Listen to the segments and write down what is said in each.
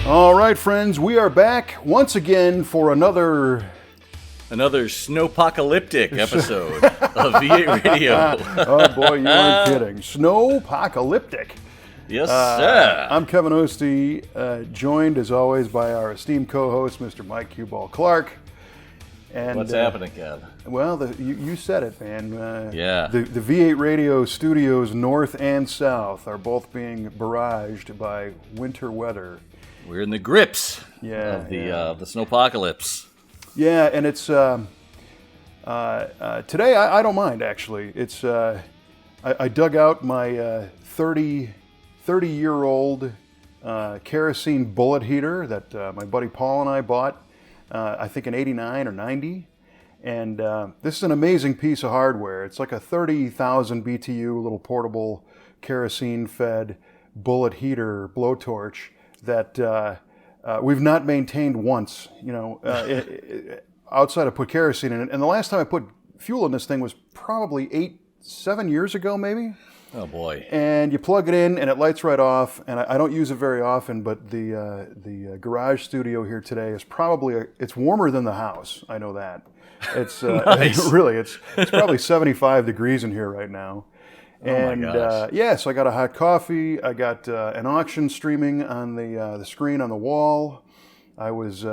All right, friends, we are back once again for another snowpocalyptic episode of V8 Radio. Oh boy, you aren't kidding. Snowpocalyptic. Yes, sir. I'm Kevin Oeste, joined as always by our esteemed co-host, Mr. Mike Q-Ball Clarke. And what's happening, Kev? Well, you said it, man. Yeah. The V8 Radio studios, north and south, are both being barraged by winter weather. We're in the grips of the snowpocalypse. Yeah, and it's today. I don't mind actually. It's I dug out my 30-year-old kerosene bullet heater that my buddy Paul and I bought. I think in '89 or '90, and this is an amazing piece of hardware. It's like a 30,000 BTU little portable kerosene-fed bullet heater blowtorch that we've not maintained once. You know, outside of put kerosene in it. And the last time I put fuel in this thing was probably 7 years ago, maybe. Oh boy! And you plug it in, and it lights right off. And I don't use it very often, but the garage studio here today is probably it's warmer than the house. I know that. It's nice. Really, it's probably 75 degrees in here right now. And oh my gosh. Yeah, so I got a hot coffee. I got an auction streaming on the screen on the wall. I was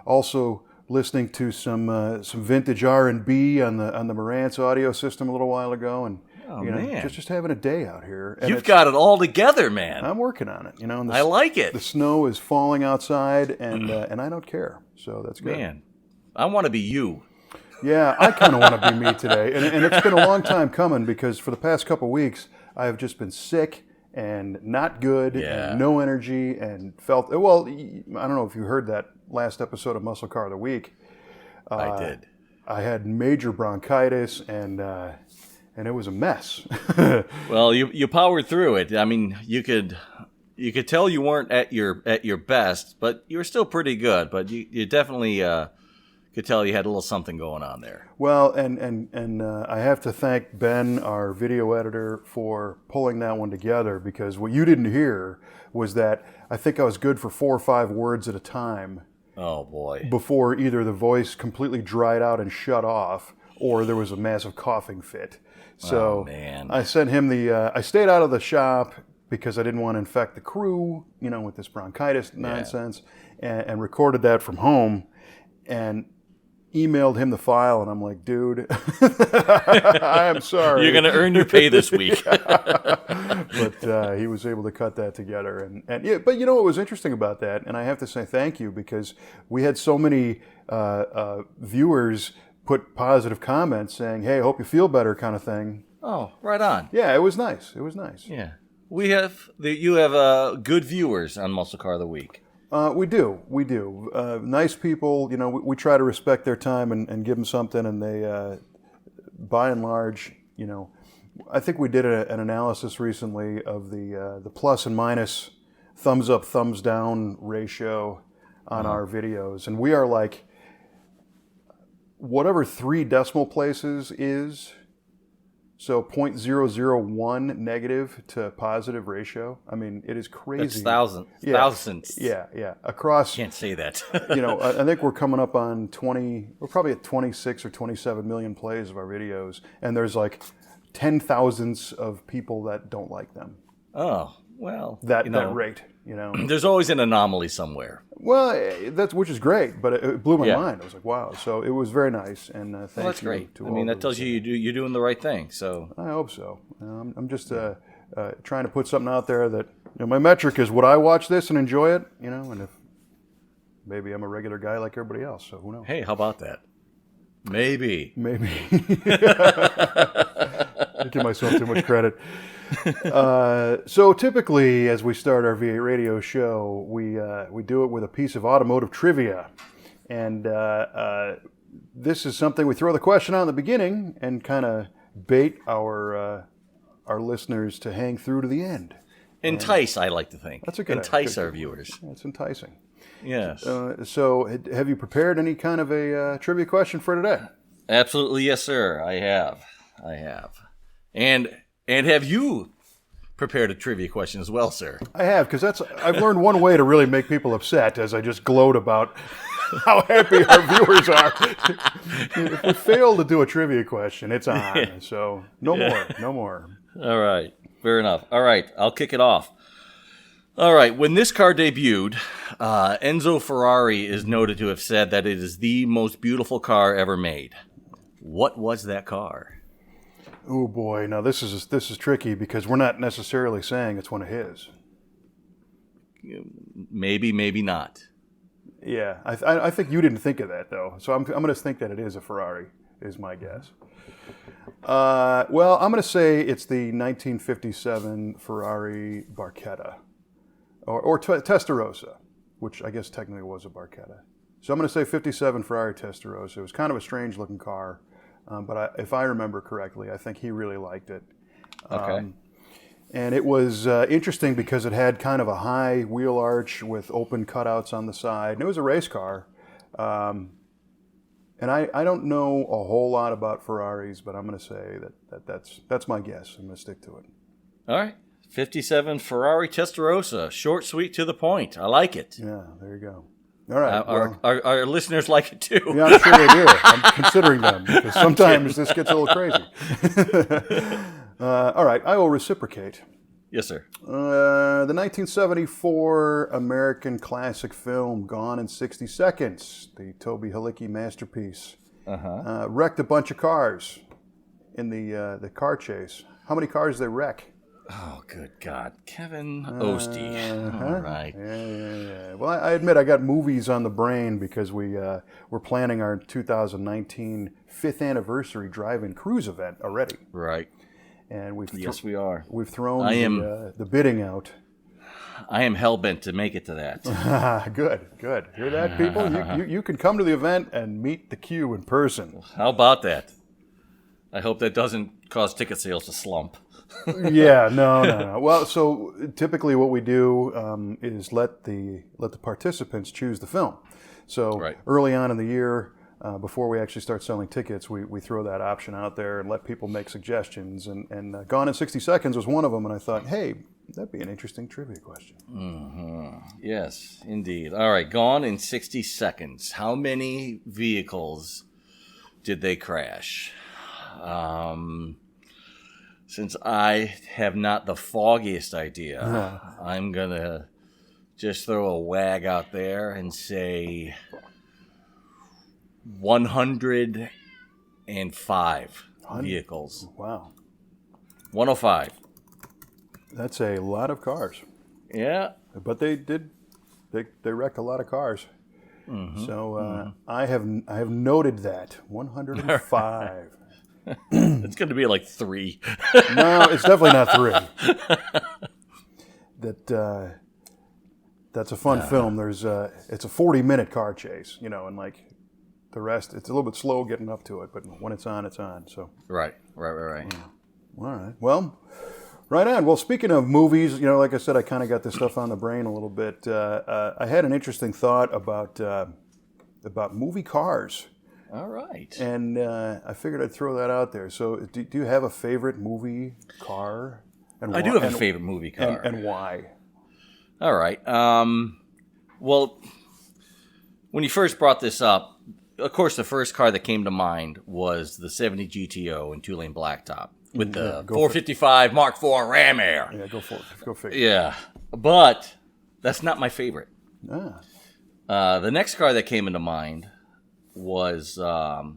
also listening to some vintage R&B on the Marantz audio system a little while ago, and man. just having a day out here. And You've got it all together, man. I'm working on it. You know, and I like it. The snow is falling outside, and I don't care. So that's good. Man, I want to be you. Yeah, I kind of want to be me today. And it's been a long time coming because for the past couple weeks, I have just been sick and not good and no energy and felt, well, I don't know if you heard that last episode of Muscle Car of the Week. I did. I had major bronchitis and it was a mess. Well, you powered through it. I mean, you could tell you weren't at your best, but you were still pretty good. But you definitely could tell you had a little something going on there. Well, and I have to thank Ben, our video editor, for pulling that one together, because what you didn't hear was that I think I was good for 4 or 5 words at a time. Oh boy! Before either the voice completely dried out and shut off, or there was a massive coughing fit. So man. I sent him I stayed out of the shop because I didn't want to infect the crew, with this bronchitis nonsense, and recorded that from home, and emailed him the file, and I'm like, dude, I am sorry. You're going to earn your pay this week. But he was able to cut that together. And yeah, but what was interesting about that, and I have to say thank you, because we had so many viewers put positive comments saying, hey, I hope you feel better, kind of thing. Oh, right on. Yeah, it was nice. It was nice. Yeah. You have good viewers on Muscle Car of the Week. We do. Nice people. We try to respect their time and give them something, and they, by and large, I think we did an analysis recently of the plus and minus, thumbs up, thumbs down ratio on our videos, and we are like whatever 3 decimal places is. So 0.001 negative to positive ratio. I mean, it is crazy. That's thousands. Yeah. Across. Can't say that. I think we're coming up on we're probably at 26 or 27 million plays of our videos. And there's like 10,000s of people that don't like them. Oh, well. That rate, There's always an anomaly somewhere. Well, which is great, but it blew my mind. I was like, wow. So it was very nice, and thank you. That's great. That tells you you're doing the right thing. So I hope so. I'm just trying to put something out there that my metric is, would I watch this and enjoy it? And if maybe I'm a regular guy like everybody else, so who knows? Hey, how about that? Maybe. I give myself too much credit. So typically, as we start our V8 radio show, we do it with a piece of automotive trivia, and this is something we throw the question out in the beginning and kind of bait our listeners to hang through to the end. Entice, I like to think. That's a good entice our viewers. That's enticing. Yes. So, have you prepared any kind of a trivia question for today? Absolutely, yes, sir. I have. And have you prepared a trivia question as well, sir. I have, because I've learned one way to really make people upset as I just gloat about how happy our viewers are. If we fail to do a trivia question, it's on. So no more. All right. Fair enough. All right. I'll kick it off. All right. When this car debuted, Enzo Ferrari is noted to have said that it is the most beautiful car ever made. What was that car? Oh boy, now this is tricky because we're not necessarily saying it's one of his. Maybe, maybe not. Yeah, I think you didn't think of that though, so I'm going to think that it is a Ferrari. Is my guess. Well, I'm going to say it's the 1957 Ferrari Barchetta, or Testarossa, which I guess technically was a Barchetta. So I'm going to say 57 Ferrari Testarossa. It was kind of a strange looking car. But if I remember correctly, I think he really liked it. Okay. And it was interesting because it had kind of a high wheel arch with open cutouts on the side. And it was a race car. And I don't know a whole lot about Ferraris, but I'm going to say that's my guess. I'm going to stick to it. All right. 57 Ferrari Testarossa. Short, sweet, to the point. I like it. Yeah, there you go. All right. Our listeners like it too. Yeah, I'm sure they do. I'm considering them because sometimes this gets a little crazy. All right, I will reciprocate. Yes, sir. The 1974 American classic film Gone in 60 Seconds, the Toby Halicki masterpiece, wrecked a bunch of cars in the car chase. How many cars did they wreck? Oh, good God. Kevin Oeste. All right. Yeah. Well, I admit I got movies on the brain because we're planning our 2019 5th anniversary drive-in cruise event already. Right. And we are. We've thrown the bidding out. I am hell-bent to make it to that. Good. Hear that, people? You can come to the event and meet the queue in person. How about that? I hope that doesn't cause ticket sales to slump. Yeah, no. Well, so typically what we do is let the participants choose the film. So early on in the year, before we actually start selling tickets, we throw that option out there and let people make suggestions. And Gone in 60 Seconds was one of them. And I thought, hey, that'd be an interesting trivia question. Mm-hmm. Yes, indeed. All right, Gone in 60 Seconds. How many vehicles did they crash? Since I have not the foggiest idea, I'm going to just throw a wag out there and say 105 vehicles. Wow. 105. That's a lot of cars. Yeah. But they wrecked a lot of cars. Mm-hmm. So I have noted that 105. It's going to be like 3. No, it's definitely not 3. That's a fun film. It's a 40-minute car chase, and like the rest, it's a little bit slow getting up to it, but when it's on, it's on. So right. Yeah. All right. Well, right on. Well, speaking of movies, like I said, I kind of got this stuff on the brain a little bit. I had an interesting thought about movie cars. All right. And I figured I'd throw that out there. So do you have a favorite movie car? And I do have a favorite movie car. And why? All right. Well, when you first brought this up, of course, the first car that came to mind was the 70 GTO in two-lane blacktop with the 455 Mark IV Ram Air. Yeah, go for it. Go figure. Yeah. But that's not my favorite. Ah. The next car that came into mind was the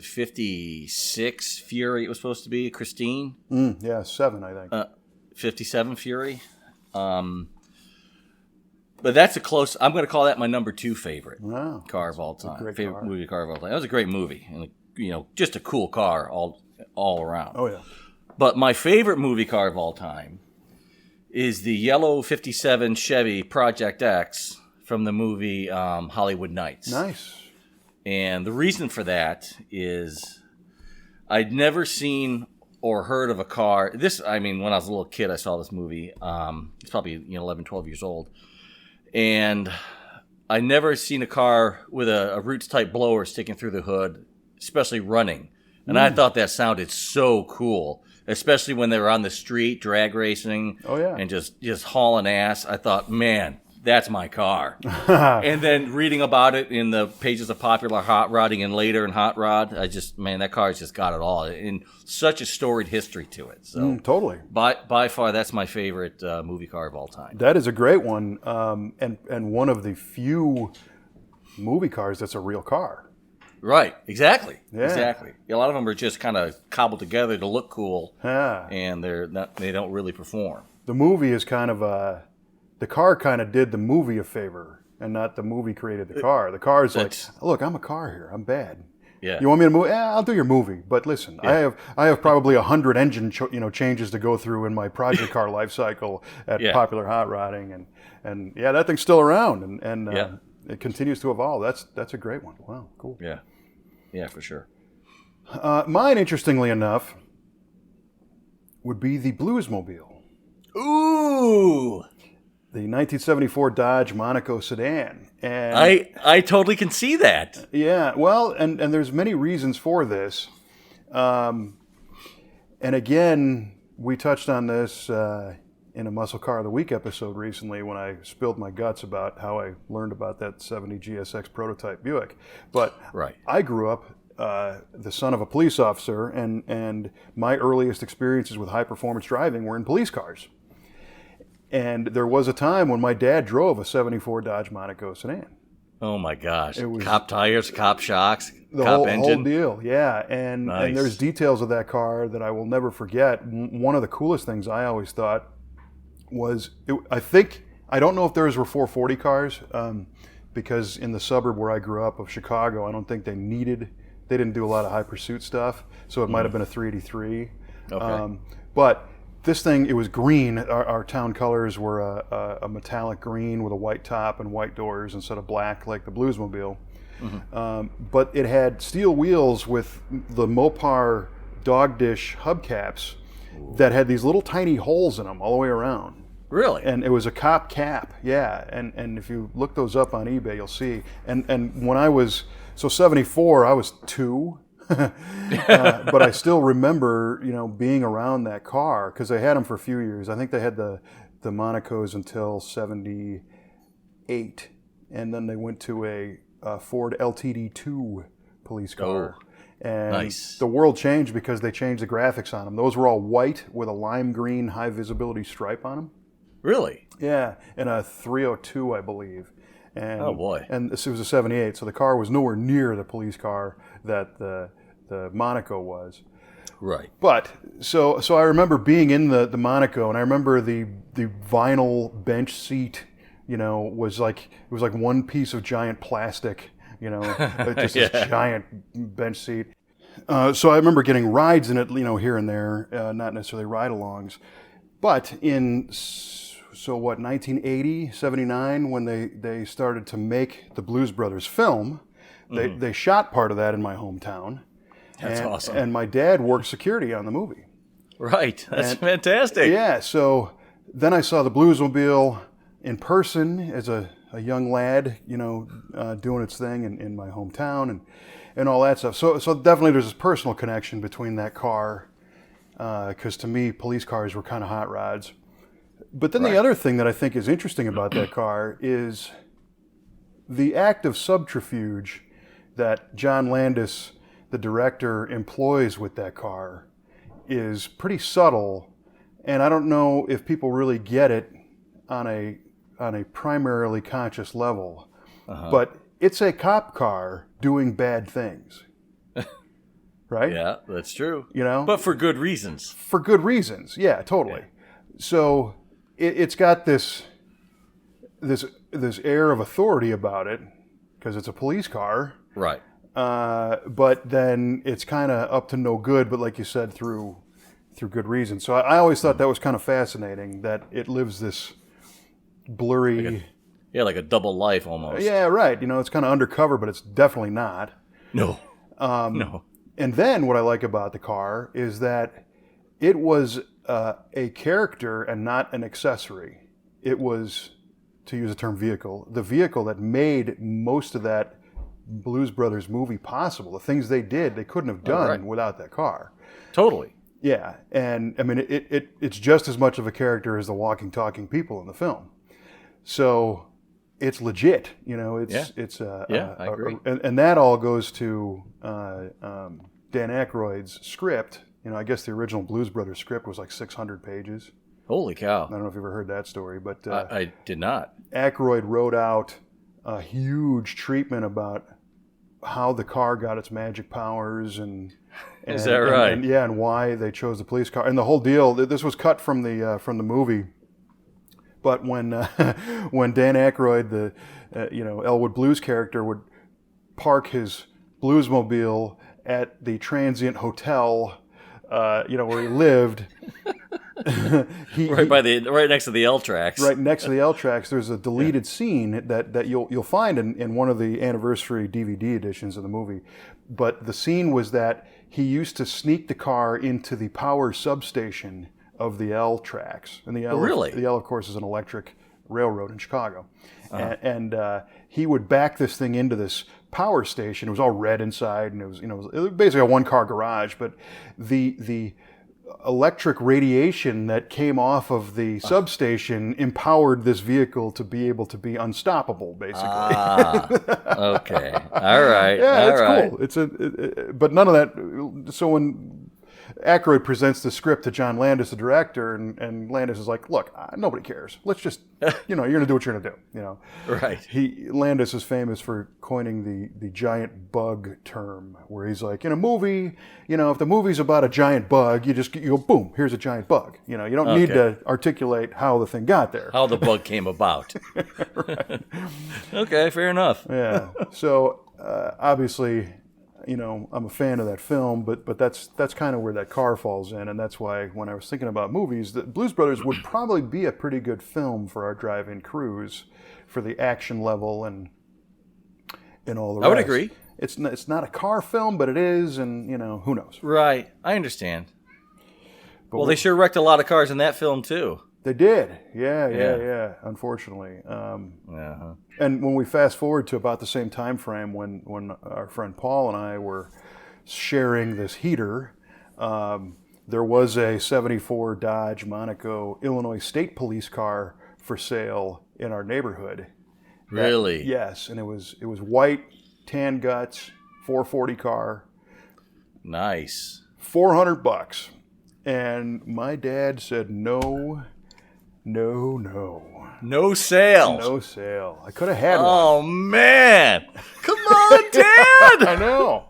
56 Fury it was supposed to be, Christine? 7, I think. 57 Fury. But that's a close, I'm going to call that my number 2 favorite car of all time. Favorite movie car of all time. That was a great movie. And, just a cool car all around. Oh, yeah. But my favorite movie car of all time is the yellow 57 Chevy Project X from the movie Hollywood Nights. Nice. And the reason for that is I'd never seen or heard of a car. When I was a little kid, I saw this movie. It's probably 11, 12 years old. And I never seen a car with a Roots-type blower sticking through the hood, especially running. And I thought that sounded so cool. especially when they were on the street drag racing. Oh, yeah. And just hauling ass. I thought, man, that's my car. And then reading about it in the pages of Popular Hot Rodding and later in Hot Rod, that car's just got it all. And such a storied history to it. So Totally. By far, that's my favorite movie car of all time. That is a great one, and one of the few movie cars that's a real car. Right, exactly. Yeah. Exactly. A lot of them are just kind of cobbled together to look cool, Yeah. and they don't really perform. The movie is kind of the car kind of did the movie a favor, and not the movie created the car. The car is like, look, I'm a car here. I'm bad. Yeah. You want me to move? I'll do your movie. But listen, I have probably 100 engine changes to go through in my project car life cycle at Popular Hot Rodding, and yeah, that thing's still around, and it continues to evolve. That's a great one. Wow, cool. Yeah. Yeah, for sure. Mine, interestingly enough, would be the Bluesmobile. Ooh! The 1974 Dodge Monaco sedan. And I totally can see that. yeah, well, and there's many reasons for this. And again, we touched on this in a Muscle Car of the Week episode recently when I spilled my guts about how I learned about that 70 GSX prototype Buick. But I grew up the son of a police officer, and my earliest experiences with high-performance driving were in police cars. And there was a time when my dad drove a 74 Dodge Monaco sedan. Oh my gosh. It was cop tires, cop shocks, the cop whole engine. deal, yeah. And there's details of that car that I will never forget. One of the coolest things I always thought was, I don't know if theirs were 440 cars, because in the suburb where I grew up of Chicago, I don't think they didn't do a lot of high pursuit stuff, so it might have been a 383. Okay. But this thing, it was green. Our town colors were a metallic green with a white top and white doors instead of black like the Bluesmobile. Mm-hmm. But it had steel wheels with the Mopar dog dish hubcaps that had these little tiny holes in them all the way around. Really? And it was a cop cap, yeah. And if you look those up on eBay, you'll see. And when I was, 74, I was 2. But I still remember, being around that car because they had them for a few years. I think they had the Monacos until 78, and then they went to a Ford LTD2 police car. And nice. The world changed because they changed the graphics on them. Those were all white with a lime green high visibility stripe on them. Really? Yeah, and a 302, I believe. And, oh boy! And this was a 78, so the car was nowhere near the police car that the Monaco was. Right. But so I remember being in the Monaco, and I remember the vinyl bench seat. It was like one piece of giant plastic. Just this giant bench seat. So I remember getting rides in it, here and there, not necessarily ride-alongs, but in. 1980, 79, when they started to make the Blues Brothers film, they shot part of that in my hometown. That's awesome. And my dad worked security on the movie. Right. That's fantastic. Yeah. So then I saw the Bluesmobile in person as a young lad, doing its thing in my hometown and all that stuff. So definitely there's this personal connection between that car, because to me, police cars were kind of hot rods. But then the other thing that I think is interesting about that car is the act of subterfuge that John Landis, the director, employs with that car is pretty subtle, and I don't know if people really get it on a primarily conscious level. But it's a cop car doing bad things. Right? Yeah, that's true. But for good reasons. For good reasons, yeah, totally. Yeah. So it's got this air of authority about it because it's a police car, right? But then it's kind of up to no good. But like you said, through good reason. So I always thought that was kind of fascinating that it lives this blurry, like a double life almost. Yeah, right. It's kind of undercover, but it's definitely not. No, no. And then what I like about the car is that it was a character and not an accessory. It was, to use the term vehicle, the vehicle that made most of that Blues Brothers movie possible. The things they did, they couldn't have done without that car. Totally. Yeah, and I mean it's just as much of a character as the walking, talking people in the film. So it's legit, you know. I agree. And that all goes to Dan Aykroyd's script. You know, I guess the original Blues Brothers script was like 600 pages. Holy cow! I don't know if you've ever heard that story, but I did not. Aykroyd wrote out a huge treatment about how the car got its magic powers and is that right? And why they chose the police car and the whole deal. This was cut from the movie. But when Dan Aykroyd, Elwood Blues character, would park his Bluesmobile at the transient hotel, where he lived, right next to the L tracks. Right next to the L tracks, there's a deleted scene that you'll find in one of the anniversary DVD editions of the movie. But the scene was that he used to sneak the car into the power substation of the L tracks, and the L, the L, of course, is an electric railroad in Chicago, and he would back this thing into this power station. It was all red inside, and it was basically a one-car garage. But the electric radiation that came off of the substation empowered this vehicle to be able to be unstoppable, basically. Okay, all right, yeah, it's cool. But none of that. So when Aykroyd presents the script to John Landis, the director, and Landis is like, "Look, nobody cares. Let's just, you're going to do what you're going to do." Right. Landis is famous for coining the giant bug term, where he's like, in a movie, if the movie's about a giant bug, you go, boom, here's a giant bug. You don't need to articulate how the thing got there. How the bug came about. Right. Okay, fair enough. Yeah. So obviously, I'm a fan of that film, but that's kind of where that car falls in, and that's why when I was thinking about movies, the Blues Brothers would probably be a pretty good film for our drive-in cruise, for the action level and all the rest. I would agree. It's not a car film, but it is, and who knows? Right, I understand. But they sure wrecked a lot of cars in that film too. They did, yeah. Unfortunately, and when we fast forward to about the same time frame when our friend Paul and I were sharing this heater, there was a '74 Dodge Monaco Illinois State Police car for sale in our neighborhood. Really? Yes, and it was white, tan guts, 440 car. Nice. $400, and my dad said no. No sale. No sale. I could have had one. Oh, man. Come on, Dad. I know.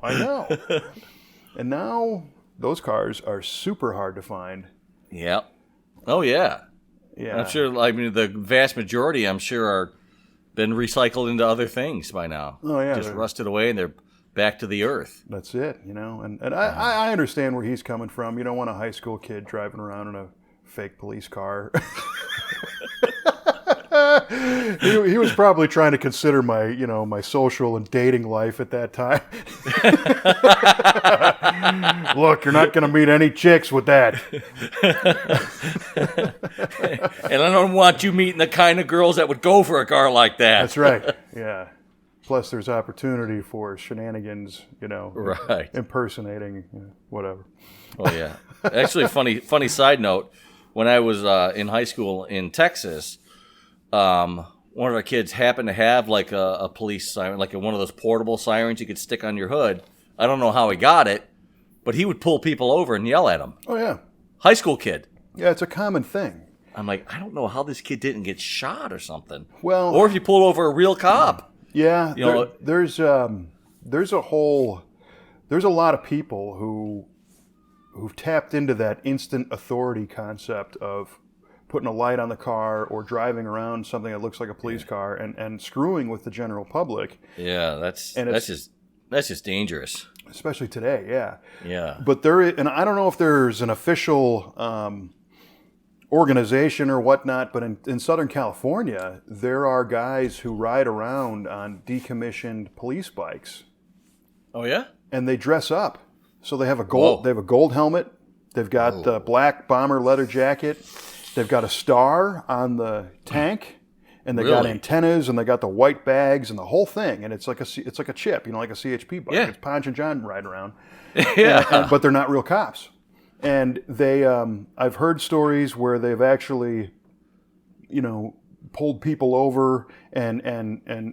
And now those cars are super hard to find. Yep. Oh, yeah. Yeah. I'm sure, the vast majority, are been recycled into other things by now. Oh, yeah. Just rusted away and they're back to the earth. That's it, And I understand where he's coming from. You don't want a high school kid driving around in a fake police car. He was probably trying to consider my social and dating life at that time. Look, you're not going to meet any chicks with that. And I don't want you meeting the kind of girls that would go for a car like that. That's right. Yeah. Plus, there's opportunity for shenanigans. Right. Impersonating, whatever. Oh yeah. Actually, funny side note. When I was in high school in Texas, one of our kids happened to have like a police siren, like one of those portable sirens you could stick on your hood. I don't know how he got it, but he would pull people over and yell at them. Oh, yeah. High school kid. Yeah, it's a common thing. I'm like, I don't know how this kid didn't get shot or something. Well, or if you pull over a real cop. Yeah, there's a lot of people who've tapped into that instant authority concept of putting a light on the car or driving around something that looks like a police car and screwing with the general public. Yeah, that's just dangerous. Especially today, yeah. Yeah. But and I don't know if there's an official organization or whatnot, but in Southern California, there are guys who ride around on decommissioned police bikes. Oh yeah? And they dress up. So they have a gold helmet. They've got the black bomber leather jacket. They've got a star on the tank, and they got antennas, and they got the white bags and the whole thing. And it's like a chip, like a CHP bike. Yeah. It's Ponch and John riding around. Yeah. But they're not real cops. And they, I've heard stories where they've actually, pulled people over and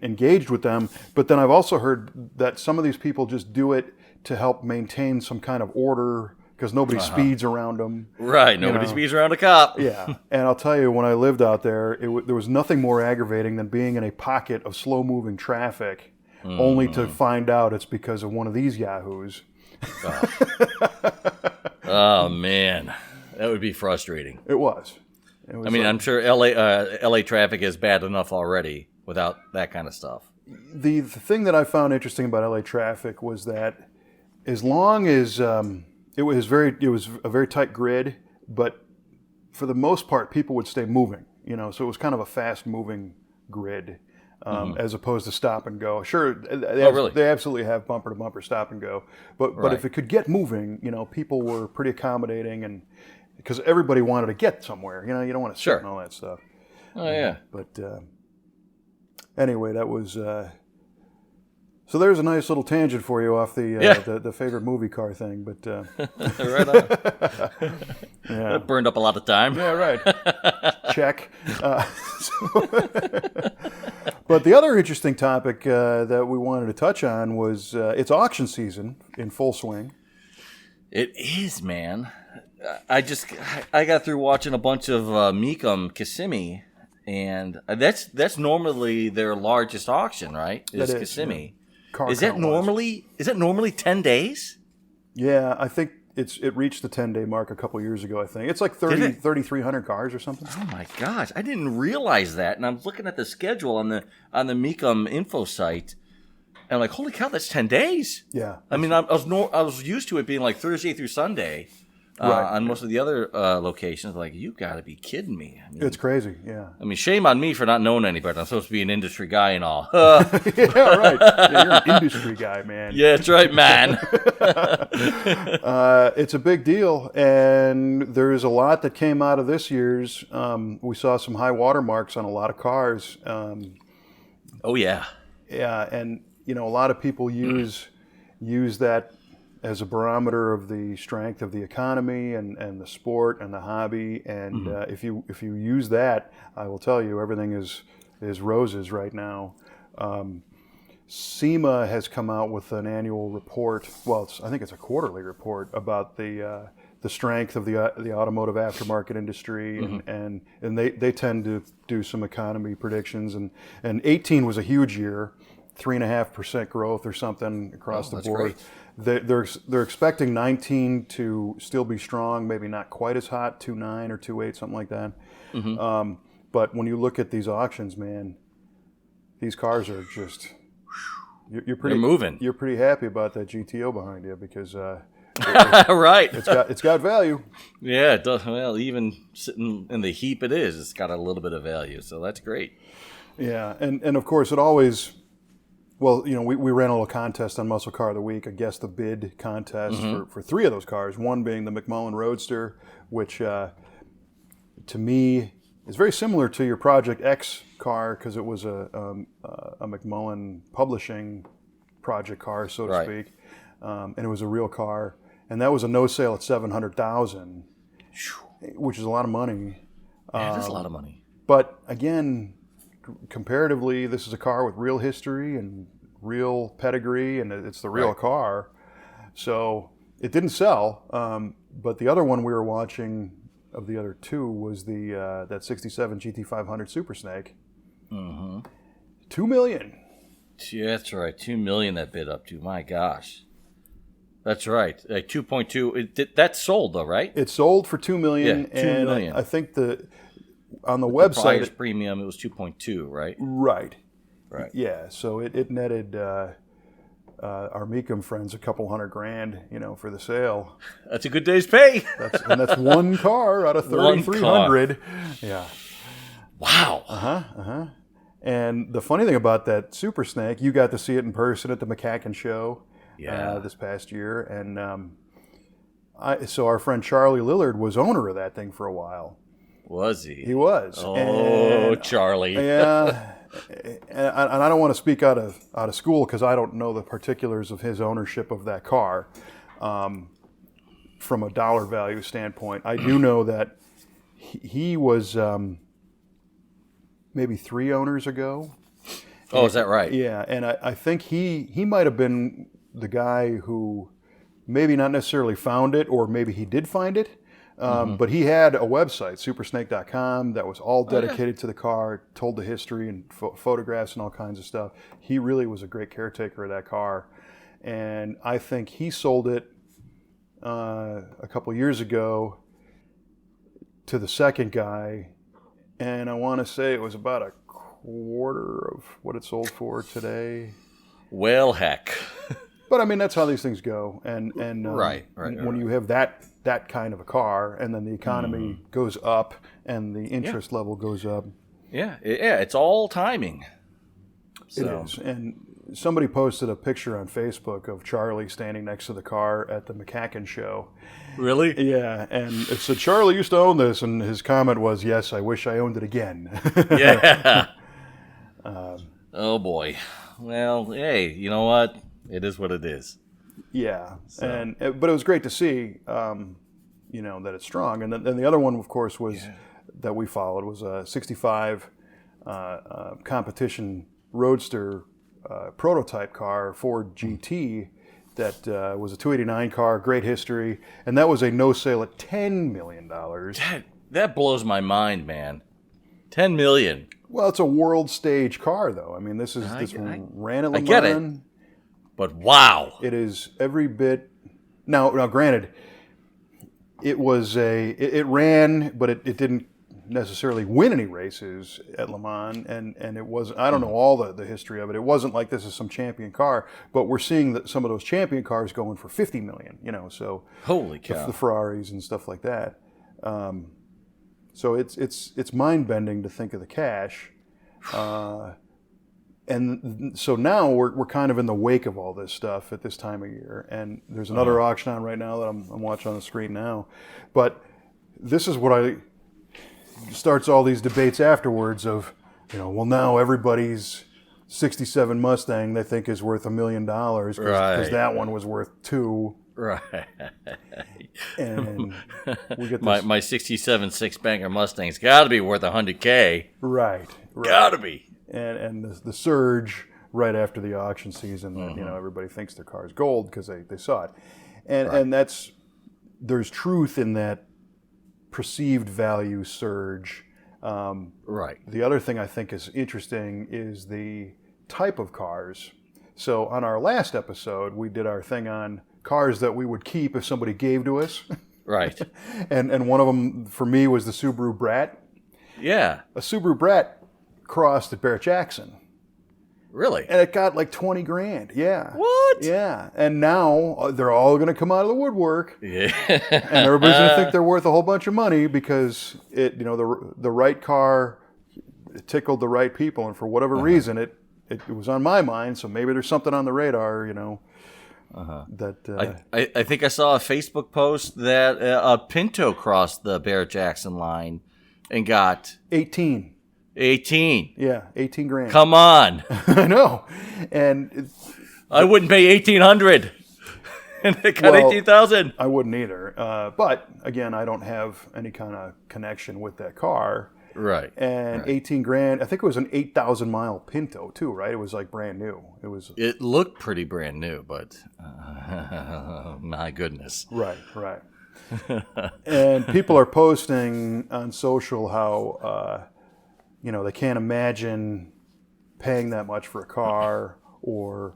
engaged with them. But then I've also heard that some of these people just do it to help maintain some kind of order because nobody speeds around them. Right, nobody speeds around a cop. Yeah, and I'll tell you, when I lived out there, there was nothing more aggravating than being in a pocket of slow-moving traffic, only to find out it's because of one of these yahoos. Oh man, that would be frustrating. It was. I mean, I'm sure LA traffic is bad enough already without that kind of stuff. The thing that I found interesting about LA traffic was that as long as it was a very tight grid, but for the most part, people would stay moving. So it was kind of a fast-moving grid. As opposed to stop and go. Sure, they absolutely have bumper to bumper stop and go, but if it could get moving, people were pretty accommodating, and because everybody wanted to get somewhere, you don't want to sit and all that stuff. Oh yeah. But anyway, that was. So there's a nice little tangent for you off the favorite movie car thing, but right on. Yeah, that burned up a lot of time. Yeah, right. Check. But the other interesting topic that we wanted to touch on was it's auction season in full swing. It is, man. I got through watching a bunch of Mecum Kissimmee, and that's normally their largest auction, right? Is Kissimmee. Yeah. Is that normally 10 days? Yeah, I think it reached the 10-day mark a couple years ago, I think. It's like 3,300 cars or something. Oh my gosh, I didn't realize that. And I'm looking at the schedule on the Mecum info site, and I'm like, holy cow, that's 10 days. Yeah. I mean, I was used to it being like Thursday through Sunday. On most of the other locations, like, you got to be kidding me. I mean, it's crazy, yeah. I mean, shame on me for not knowing any better. I'm supposed to be an industry guy and all. Yeah, right. Yeah, you're an industry guy, man. Yeah, that's right, man. It's a big deal, and there's a lot that came out of this year's. We saw some high water marks on a lot of cars. Oh, yeah. Yeah, and, a lot of people use that as a barometer of the strength of the economy and the sport and the hobby. And if you use that, I will tell you, everything is roses right now. SEMA has come out with an annual report. Well, I think it's a quarterly report about the strength of the automotive aftermarket industry, and they tend to do some economy predictions. And 18 was a huge year, 3.5% growth or something across the board. Great. They're expecting 19 to still be strong, maybe not quite as hot, 2.9 or 2.8, something like that. But when you look at these auctions, man, these cars are just you're pretty moving. You're pretty happy about that GTO behind you because right, it's got value. Yeah, it does. Well, even sitting in the heap, it's got a little bit of value, so that's great. Yeah, and of course it always. Well, we ran a little contest on Muscle Car of the Week, a Guess the Bid contest for 3 of those cars, one being the McMullen Roadster, which to me is very similar to your Project X car because it was a McMullen publishing project car, so to speak, and it was a real car. And that was a no sale at $700,000, which is a lot of money. Yeah, that's a lot of money. But again, comparatively, this is a car with real history and real pedigree, and it's the real car. So it didn't sell. But the other one we were watching of the other 2 was that 67 GT500 Super Snake. $2 million. Yeah, that's right. $2 million that bid up to. My gosh. That's right. Like 2.2. That's sold though, right? It sold for $2 million. Yeah, $2 million. I think on the website, price premium, it was 2.2, right? Right. Yeah. So it netted our Mecum friends a couple $100,000, for the sale. That's a good day's pay. That's one car out of 3,300. Yeah. Wow. And the funny thing about that Super Snake, you got to see it in person at the McCacken show. This past year, and so our friend Charlie Lillard was owner of that thing for a while. Was he? He was. Oh, Charlie. Yeah. And I don't want to speak out of school because I don't know the particulars of his ownership of that car. from a dollar value standpoint. I do know that he was maybe 3 owners ago. Oh, is that right? Yeah, and I think he might have been the guy who maybe not necessarily found it, or maybe he did find it. But he had a website, supersnake.com, that was all dedicated to the car, told the history and photographs and all kinds of stuff. He really was a great caretaker of that car. And I think he sold it a couple years ago to the second guy. And I want to say it was about a quarter of what it sold for today. Well, heck. But I mean, that's how these things go. And Right. When you have that kind of a car, and then the economy goes up and the interest level goes up. Yeah, it's all timing. So. It is. And somebody posted a picture on Facebook of Charlie standing next to the car at the Mecum show. Really? Yeah, and it said, Charlie used to own this, and his comment was, yes, I wish I owned it again. Yeah. Oh, boy. Well, hey, you know what? It is what it is. Yeah, but it was great to see, that it's strong. And then the other one, of course, was that we followed was a 65 competition roadster prototype car, Ford GT, that was a 289 car, great history, and that was a no sale at $10 million. That blows my mind, man. $10 million. Well, it's a world stage car, though. I mean, this ran at Le Mans. I get it. But wow. It is every bit. Now granted, it ran, but it didn't necessarily win any races at Le Mans, and it wasn't. I don't know all the history of it. It wasn't like this is some champion car, but we're seeing that some of those champion cars going for $50 million. So holy cow, the Ferraris and stuff like that. So it's mind bending to think of the cash. And so now we're kind of in the wake of all this stuff at this time of year. And there's another auction on right now that I'm watching on the screen now. But this is what starts all these debates afterwards of, well, now everybody's 67 Mustang they think is worth $1 million because that one was worth $2 million. Right. And we get my 67 six-banger Mustang's got to be worth $100K. Right. Got to be. And the surge right after the auction season, everybody thinks their car is gold because they saw it, and there's truth in that perceived value surge. Right. The other thing I think is interesting is the type of cars. So on our last episode, we did our thing on cars that we would keep if somebody gave to us. Right. and one of them for me was the Subaru Brat. Yeah. A Subaru Brat crossed at Barrett-Jackson. Really? And it got like $20,000. Yeah. What? Yeah. And now they're all going to come out of the woodwork. Yeah. And everybody's going to think they're worth a whole bunch of money because the right car tickled the right people, and for whatever reason it was on my mind. So maybe there's something on the radar, that I think I saw a Facebook post that a Pinto crossed the Barrett-Jackson line and got 18. Yeah, $18,000. Come on. I know. And I wouldn't pay $1,800. And they got 18,000. I wouldn't either. But again, I don't have any kind of connection with that car. Right. And $18,000. I think it was an 8,000 mile Pinto too, right? It was like brand new. It looked pretty brand new, but my goodness. Right. And people are posting on social how they can't imagine paying that much for a car, or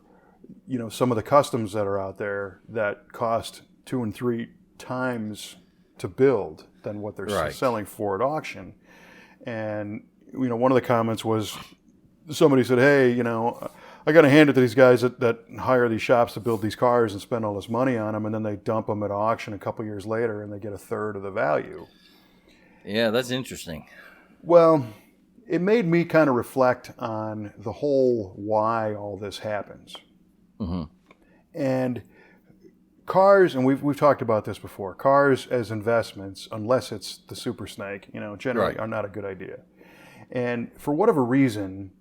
some of the customs that are out there that cost 2 and 3 times to build than what they're selling for at auction. And one of the comments was somebody said, hey, I got to hand it to these guys that hire these shops to build these cars and spend all this money on them, and then they dump them at auction a couple years later and they get a third of the value. Yeah, that's interesting. Well, it made me kind of reflect on the whole why all this happens. Mm-hmm. And cars, and we've talked about this before, cars as investments, unless it's the super snake, generally are not a good idea. And for whatever reason,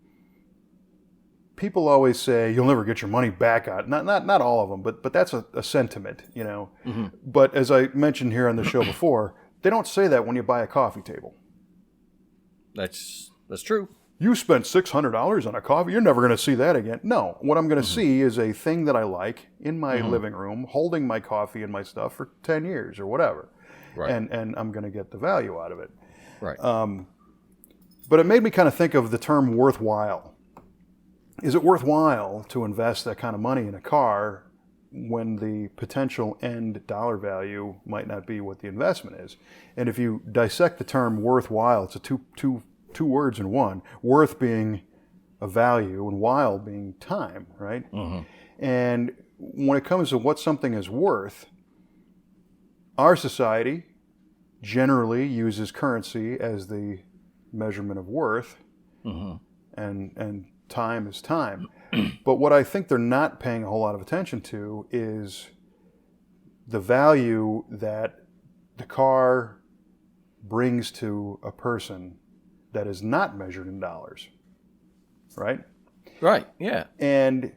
people always say you'll never get your money back on. Not all of them, but that's a sentiment, you know. Mm-hmm. But as I mentioned here on the show before, they don't say that when you buy a coffee table. That's true. You spent $600 on a coffee. You're never going to see that again. No, what I'm going to see is a thing that I like in my living room, holding my coffee and my stuff for 10 years or whatever. Right. And I'm going to get the value out of it. Right. But it made me kind of think of the term worthwhile. Is it worthwhile to invest that kind of money in a car when the potential end dollar value might not be what the investment is? And if you dissect the term worthwhile, it's a two words in one. Worth being a value and while being time, right? Mm-hmm. And when it comes to what something is worth, our society generally uses currency as the measurement of worth, mm-hmm. and time is time. But what I think they're not paying a whole lot of attention to is the value that the car brings to a person that is not measured in dollars, right? Right, yeah. And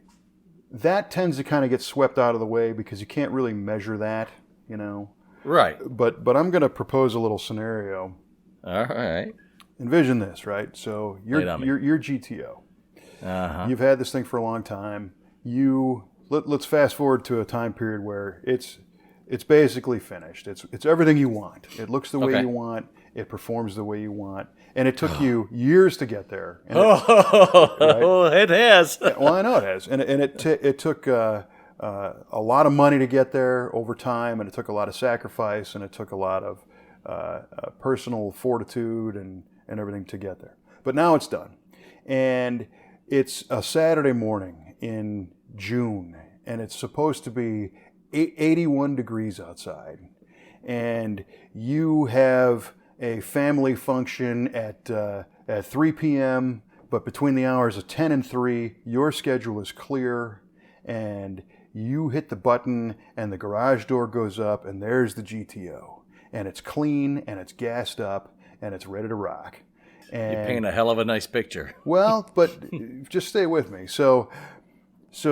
that tends to kind of get swept out of the way because you can't really measure that, you know. Right. But I'm going to propose a little scenario. All right. Envision this, right? So you're GTO. Uh-huh. You've had this thing for a long time. Let's fast forward to a time period where it's basically finished. It's everything you want. It looks the way you want. It performs the way you want. And it took you years to get there. And it has. Well, I know it has. And it took a lot of money to get there over time, and it took a lot of sacrifice, and it took a lot of personal fortitude and everything to get there. But now it's done. And it's a Saturday morning in June, and it's supposed to be 81 degrees outside. And you have a family function at 3 p.m., but between the hours of 10 and 3, your schedule is clear, and you hit the button, and the garage door goes up, and there's the GTO. And it's clean, and it's gassed up, and it's ready to rock. And, you paint a hell of a nice picture. Well, but just stay with me. So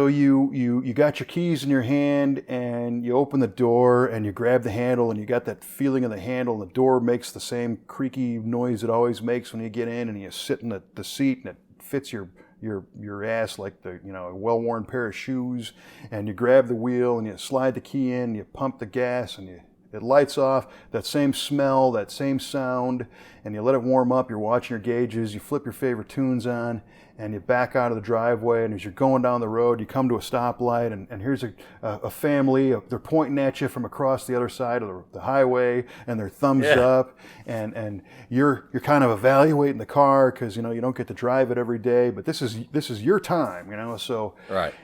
you got your keys in your hand, and you open the door, and you grab the handle, and you got that feeling of the handle, and the door makes the same creaky noise it always makes when you get in, and you sit in the seat, and it fits your ass like a well-worn pair of shoes, and you grab the wheel, and you slide the key in, you pump the gas, and it lights off, that same smell, that same sound, and you let it warm up. You're watching your gauges, you flip your favorite tunes on, and you back out of the driveway, and as you're going down the road, you come to a stoplight, and here's a family. They're pointing at you from across the other side of the highway, and their thumbs up, and you're kind of evaluating the car because you don't get to drive it every day, but this is your time, so right.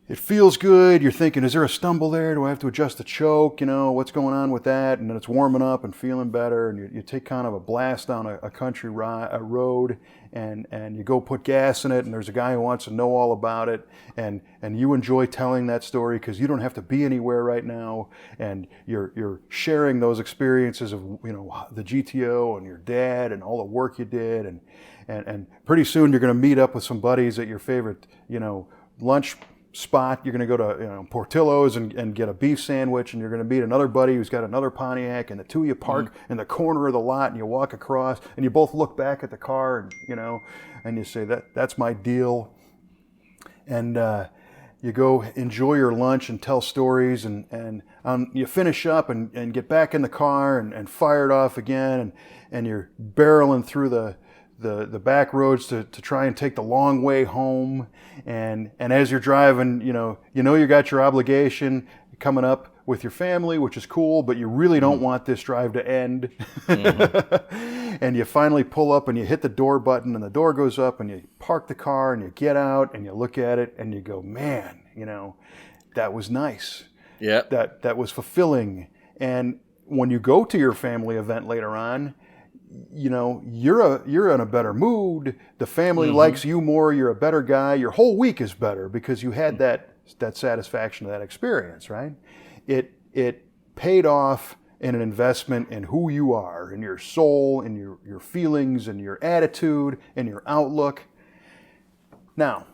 It feels good. You're thinking, is there a stumble there? Do I have to adjust the choke? What's going on with that? And then it's warming up and feeling better. And you take kind of a blast down a country road, and you go put gas in it. And there's a guy who wants to know all about it. And you enjoy telling that story because you don't have to be anywhere right now. And you're sharing those experiences of the GTO and your dad and all the work you did. And pretty soon you're going to meet up with some buddies at your favorite lunch spot. You're going to go to Portillo's and get a beef sandwich, and you're going to meet another buddy who's got another Pontiac, and the two of you park in the corner of the lot, and you walk across, and you both look back at the car, and you say that's my deal, and you go enjoy your lunch and tell stories, and you finish up and get back in the car and fire it off again, and you're barreling through the back roads to try and take the long way home, and as you're driving, you got your obligation coming up with your family, which is cool, but you really don't want this drive to end. Mm-hmm. And you finally pull up and you hit the door button, and the door goes up, and you park the car, and you get out, and you look at it, and you go, man, that was nice. Yeah. That was fulfilling. And when you go to your family event later on, you're in a better mood. The family likes you more. You're a better guy. Your whole week is better because you had that satisfaction of that experience, right? It paid off in an investment in who you are, in your soul, in your feelings, and your attitude, and your outlook. Now,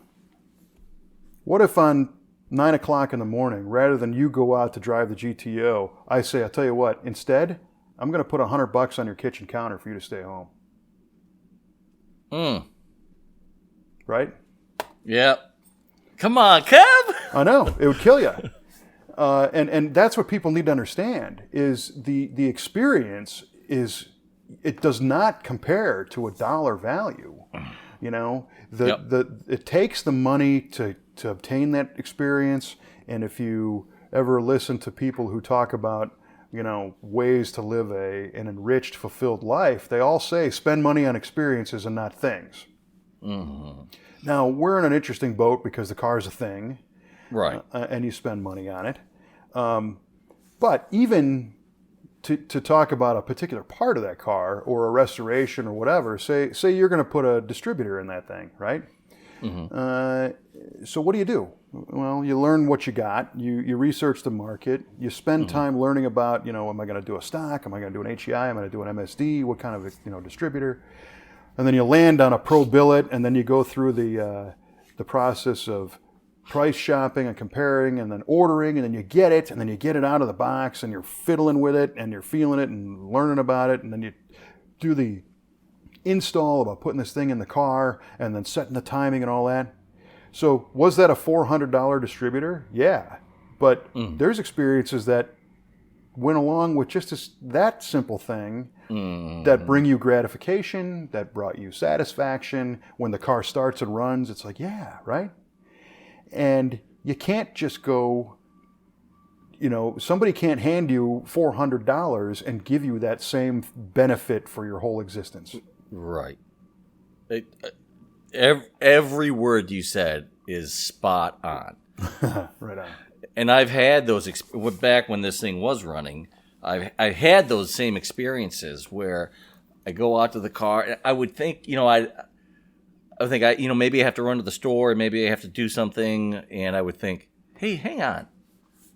What if on 9 o'clock in the morning, rather than you go out to drive the GTO, I say, I'll tell you what, instead, I'm going to put $100 on your kitchen counter for you to stay home. Right? Yeah. Come on, Kev. I know. It would kill you. And that's what people need to understand is the experience is, it does not compare to a dollar value. You know, it takes the money to obtain that experience. And if you ever listen to people who talk about, you know, ways to live an enriched, fulfilled life, they all say spend money on experiences and not things. Mm-hmm. Now, we're in an interesting boat because the car's a thing. Right. And you spend money on it. But even to talk about a particular part of that car or a restoration or whatever, say you're going to put a distributor in that thing, right? Mm-hmm. So what do? Well, you learn what you got. You research the market. You spend time learning about, you know, am I going to do a stock? Am I going to do an HEI? Am I going to do an MSD? What kind of, you know, distributor? And then you land on a pro billet, and then you go through the process of price shopping and comparing and then ordering, and then you get it, and then you get it out of the box, and you're fiddling with it, and you're feeling it and learning about it, and then you do the install about putting this thing in the car and then setting the timing and all that. So was that a $400 distributor? Yeah. But there's experiences that went along with just that simple thing that bring you gratification, that brought you satisfaction. When the car starts and runs, it's like, yeah, right? And you can't just go, you know, somebody can't hand you $400 and give you that same benefit for your whole existence. Right. Every word you said is spot on. Right on. And I've had those, back when this thing was running, I had those same experiences where I go out to the car. I would think, you know, I think, you know, maybe I have to run to the store, maybe I have to do something, and I would think, hey, hang on.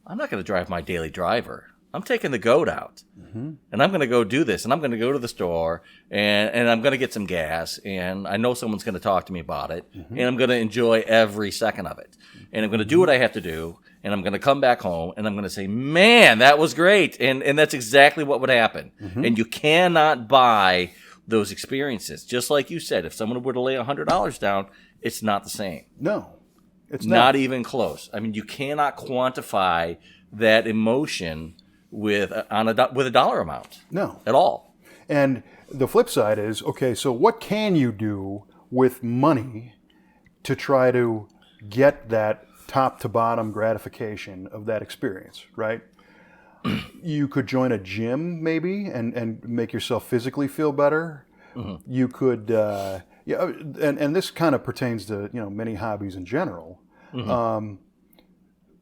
I'm not going to drive my daily driver. I'm taking the goat out, and I'm going to go do this, and I'm going to go to the store, and I'm going to get some gas, and I know someone's going to talk to me about it, and I'm going to enjoy every second of it, and I'm going to do what I have to do, and I'm going to come back home, and I'm going to say, man, that was great, and that's exactly what would happen. And you cannot buy those experiences. Just like you said, if someone were to lay $100 down, it's not the same. No, it's not even close. I mean, you cannot quantify that emotion with a dollar amount. No, at all. And the flip side is, okay, so what can you do with money to try to get that top to bottom gratification of that experience, right? You could join a gym maybe and make yourself physically feel better. You could, and this kind of pertains to, you know, many hobbies in general.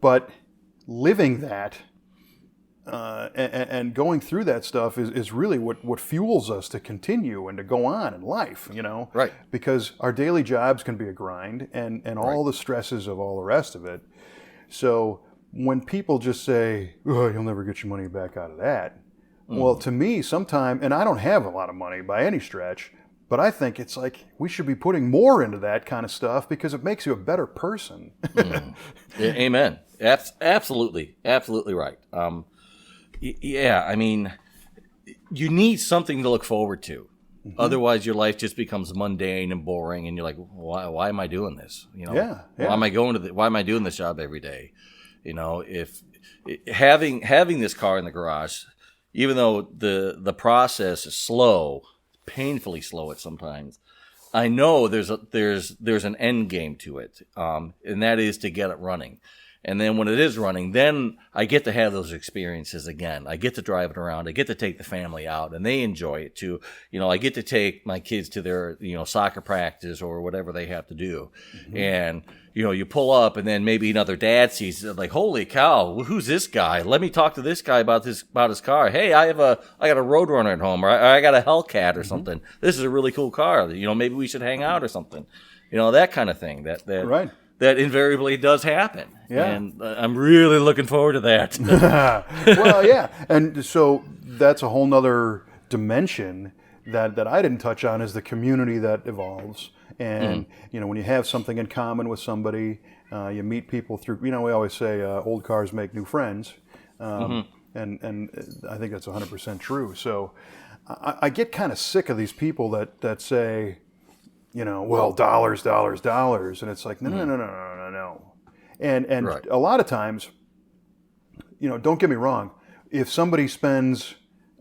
But living that and going through that stuff is really what fuels us to continue and to go on in life, you know? Right. Because our daily jobs can be a grind and all the stresses of all the rest of it. So when people just say, oh, you'll never get your money back out of that. Well, to me, sometimes, and I don't have a lot of money by any stretch, but I think it's like we should be putting more into that kind of stuff because it makes you a better person. Amen. Absolutely. Absolutely right. Yeah, I mean, you need something to look forward to. Otherwise, your life just becomes mundane and boring, and you're like, why am I doing this? You know, yeah. Why am I doing this job every day? You know, if having this car in the garage, even though the process is slow, painfully slow at sometimes, I know there's an end game to it, and that is to get it running. And then when it is running, then I get to have those experiences again. I get to drive it around. I get to take the family out, and they enjoy it too. You know, I get to take my kids to their, you know, soccer practice or whatever they have to do. And, you know, you pull up, and then maybe another dad sees it, like, holy cow, who's this guy? Let me talk to this guy about his car. Hey, I got a Roadrunner at home, or I got a Hellcat or something. This is a really cool car. You know, maybe we should hang out or something. You know, that kind of thing. That right. That invariably does happen. Yeah. And I'm really looking forward to that. Well, yeah. And so that's a whole nother dimension that I didn't touch on, is the community that evolves And when you have something in common with somebody, you meet people through. We always say old cars make new friends, and I think that's 100% true. So I get kind of sick of these people that say, well, dollars, dollars, dollars, and it's like no. And Right. a lot of times, don't get me wrong, if somebody spends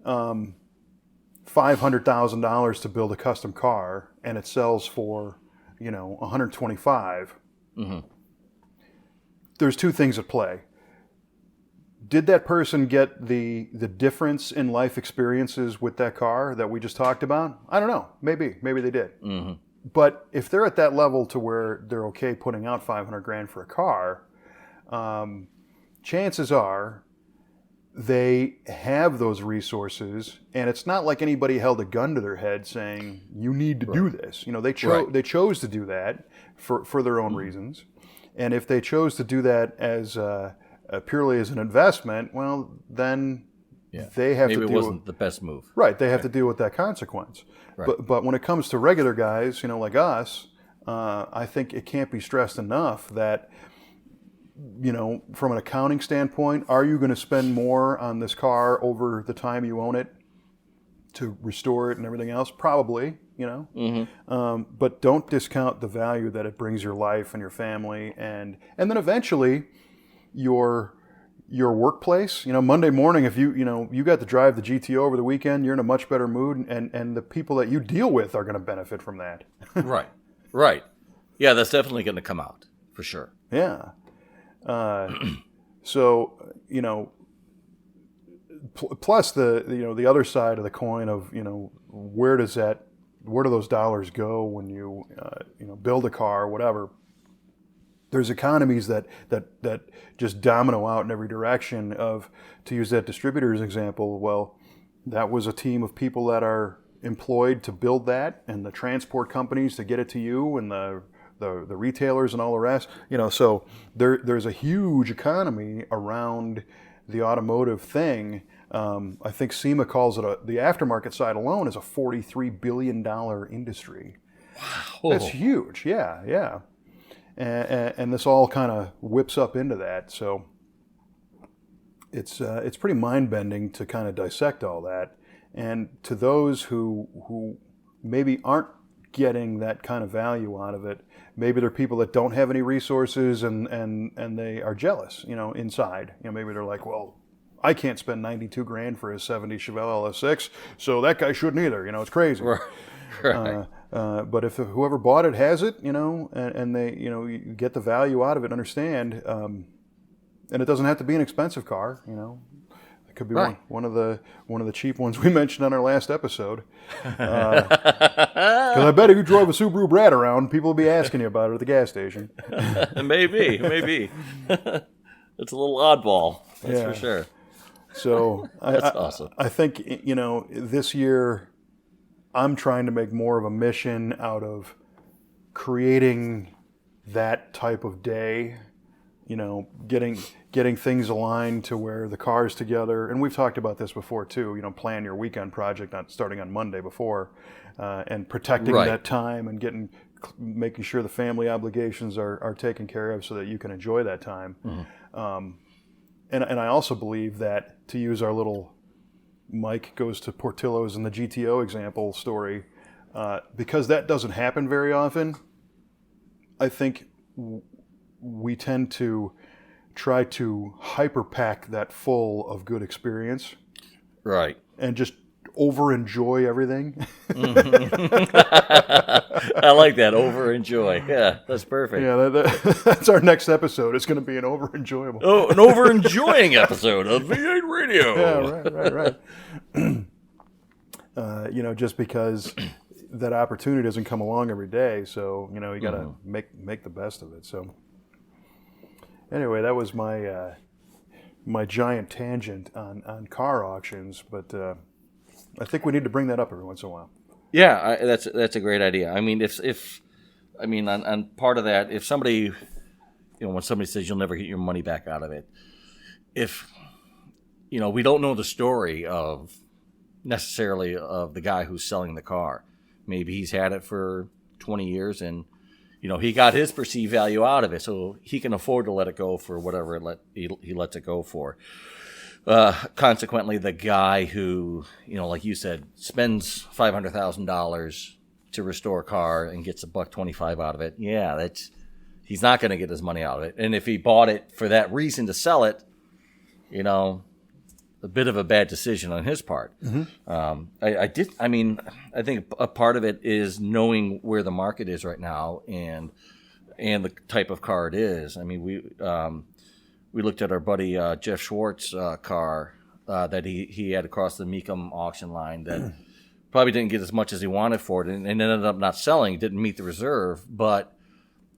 $500,000 to build a custom car and it sells for, 125, there's two things at play. Did that person get the difference in life experiences with that car that we just talked about? I don't know. Maybe they did. But if they're at that level to where they're okay putting out $500,000 for a car, chances are they have those resources, and it's not like anybody held a gun to their head saying you need to do this. They chose to do that for their own reasons, and if they chose to do that as purely as an investment, well, then they have to Maybe deal. it wasn't the best move. Right, they have to deal with that consequence. Right. But when it comes to regular guys, like us, I think it can't be stressed enough that, from an accounting standpoint, are you going to spend more on this car over the time you own it to restore it and everything else? Probably, but don't discount the value that it brings your life and your family, and then eventually your workplace. Monday morning, if you got to drive the GTO over the weekend, you're in a much better mood, and the people that you deal with are going to benefit from that. Right. Yeah, that's definitely going to come out for sure. Yeah. So plus the other side of the coin of where do those dollars go when you build a car or whatever. There's economies that just domino out in every direction. Of, to use that distributor's example, well, that was a team of people that are employed to build that, and the transport companies to get it to you, and the retailers and all the rest. So there's a huge economy around the automotive thing. I think SEMA calls it the aftermarket side alone is a $43 billion industry. Wow, that's huge. Yeah. And this all kind of whips up into that. So it's pretty mind-bending to kind of dissect all that. And to those who maybe aren't getting that kind of value out of it, maybe they're people that don't have any resources and they are jealous, inside. Maybe they're like, well, I can't spend $92,000 for a '70 Chevelle LS6, so that guy shouldn't either. It's crazy. Right. But if whoever bought it has it, and they, you get the value out of it, understand, and it doesn't have to be an expensive car, It could be one of the cheap ones we mentioned on our last episode. Because I bet if you drove a Subaru Brat around, people will be asking you about it at the gas station. Maybe. It's a little oddball, that's for sure. So that's awesome. I think, this year I'm trying to make more of a mission out of creating that type of day, getting things aligned to where the car's together. And we've talked about this before too, plan your weekend project starting on Monday before, and protecting that time and making sure the family obligations are taken care of so that you can enjoy that time. And I also believe that, to use our little Mike goes to Portillo's and the GTO example story, because that doesn't happen very often, I think we tend to try to hyperpack that full of good experience. Right. And just over-enjoy everything. I like that, over-enjoy. Yeah, that's perfect. Yeah, that's our next episode. It's going to be an over-enjoyable. Oh, an over-enjoying episode of V8 Radio. Yeah, right. Just because that opportunity doesn't come along every day, so you got to make the best of it. So anyway, that was my my giant tangent on car auctions, but I think we need to bring that up every once in a while. Yeah, that's a great idea. I mean, on part of that, if somebody, when somebody says you'll never get your money back out of it, if we don't know the story necessarily of the guy who's selling the car. Maybe he's had it for 20 years, and he got his perceived value out of it, so he can afford to let it go for whatever he lets it go for. Consequently, the guy who, like you said, spends $500,000 to restore a car and gets $125 out of it, he's not going to get his money out of it. And if he bought it for that reason to sell it, a bit of a bad decision on his part. Mm-hmm. I think a part of it is knowing where the market is right now and the type of car it is. I mean, we looked at our buddy Jeff Schwartz car that he had across the Mecum auction line that probably didn't get as much as he wanted for it, and ended up not selling. Didn't meet the reserve. But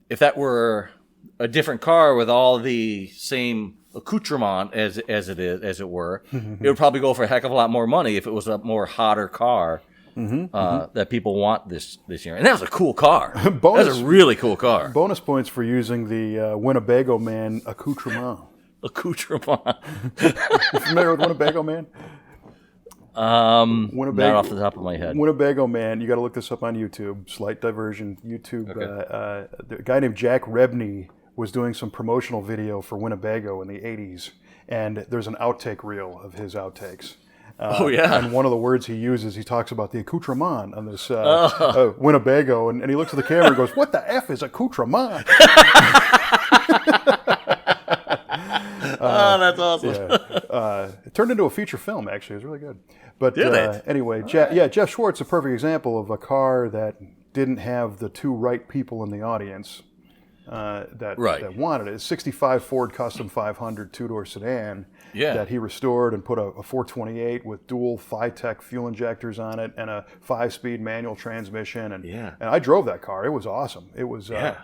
if that were a different car with all the same accoutrement as it were, it would probably go for a heck of a lot more money if it was a more hotter car that people want this year. And that was a cool car. That was a really cool car. Bonus points for using the Winnebago Man accoutrement. Accoutrement. You familiar with Winnebago Man? Not off the top of my head. Winnebago Man, you got to look this up on YouTube. Slight diversion. YouTube. Okay. The guy named Jack Rebney was doing some promotional video for Winnebago in the 80s, and there's an outtake reel of his outtakes. And one of the words he uses, he talks about the accoutrement on this Winnebago, and he looks at the camera and goes, "What the F is accoutrement?" That's awesome. It turned into a feature film, actually. It was really good. But anyway, Jeff Schwartz, a perfect example of a car that didn't have the two right people in the audience that wanted it. It's a 65 Ford Custom 500 two-door sedan that he restored and put a 428 with dual Phi-Tech fuel injectors on it and a 5-speed manual transmission. And I drove that car. It was awesome. It was a